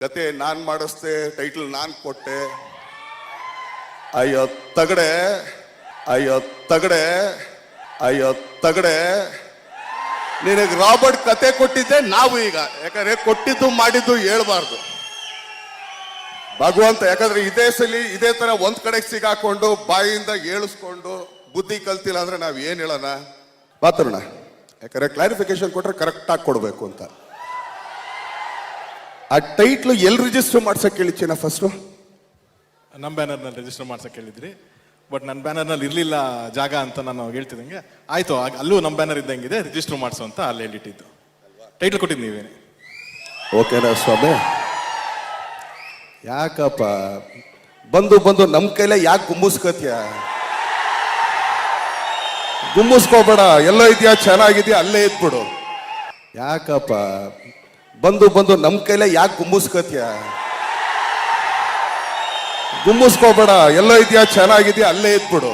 ಕತೆ ನಾನ್ ಮಾಡಿಸ್ದೆ, ಟೈಟಲ್ ನಾನ್ ಕೊಟ್ಟೆ. ಅಯ್ಯೋ ತಗಡೆ, ಅಯ್ಯೋ ತಗಡೆ, ಅಯ್ಯೋ ತಗಡೆ, ನಿನಗೆ ರಾಬರ್ಟ್ ಕತೆ ಕೊಟ್ಟಿದ್ದೆ ನಾವು ಈಗ. ಯಾಕಂದ್ರೆ ಕೊಟ್ಟಿದ್ದು ಮಾಡಿದ್ದು ಹೇಳ್ಬಾರ್ದು ಭಗವಂತ. ಯಾಕಂದ್ರೆ ಇದೇ ಸಲಿ ಇದೇ ತರ ಒಂದ್ ಕಡೆಗೆ ಸಿಗಾಕೊಂಡು ಬಾಯಿಯಿಂದ ಏಳಿಸ್ಕೊಂಡು ಬುದ್ಧಿ ಕಲ್ತಿಲ್ಲ ಅಂದ್ರೆ ನಾವ್ ಏನ್ ಹೇಳೋಣ ಮಾತಾಡೋಣ. ಯಾಕಂದ್ರೆ ಕ್ಲಾರಿಫಿಕೇಶನ್ ಕೊಟ್ರೆ ಕರೆಕ್ಟ್ ಆಗಿ ಕೊಡ್ಬೇಕು ಅಂತ. ಆ ಟೈಟ್ಲು ಎಲ್ಲಿ ರಿಜಿಸ್ಟರ್ ಮಾಡ್ಸಕ್ ಹೇಳಿಚ್ಚಿನ ಫಸ್ಟ್? ನಮ್ಮ ಬ್ಯಾನರ್ನಲ್ಲಿ ರಿಜಿಸ್ಟರ್ ಮಾಡ್ಸಕ್ಕೆ ಹೇಳಿದ್ರಿ, ಬಟ್ ನನ್ನ ಬ್ಯಾನರ್ನಲ್ಲಿ ಇರಲಿಲ್ಲ ಜಾಗ ಅಂತ ನಾನು ಹೇಳ್ತಿದ್ದಂಗೆ ಆಯಿತು, ಅಲ್ಲೂ ನಮ್ಮ ಬ್ಯಾನರ್ ಇದ್ದಂಗಿದೆ, ರಿಜಿಸ್ಟರ್ ಮಾಡಿಸು ಅಂತ ಅಲ್ಲಿ ಹೇಳಿಟ್ಟಿದ್ದು. ಟೈಟ್ಲ್ ಕೊಟ್ಟಿದ್ದು ನೀವೇನೆ. ಓಕೆನಾ ಸ್ವಾಮಿ? ಯಾಕಪ್ಪ ಬಂದು ಬಂದು ನಮ್ಮ ಕೈಲೇ ಯಾಕೆ ಗುಮ್ಮಿಸ್ಕೋತೀಯ? ಗುಮ್ಮಿಸ್ಕೋಬೇಡ, ಎಲ್ಲೋ ಇದೆಯಾ ಚೆನ್ನಾಗಿದ್ಯಾ ಅಲ್ಲೇ ಇದ್ಬಿಡು. ಯಾಕಪ್ಪ ಬಂದು ಬಂದು ನಮ್ಮ ಕೈಲೇ ಯಾಕೆ ಗುಮ್ಮಿಸ್ಕೋತೀಯ? ಗುಮ್ಮಿಸ್ಕೋಬೇಡ, ಎಲ್ಲೋ ಇದೆಯಾ ಚೆನ್ನಾಗಿದ್ಯಾ ಅಲ್ಲೇ ಇದ್ಬಿಡು.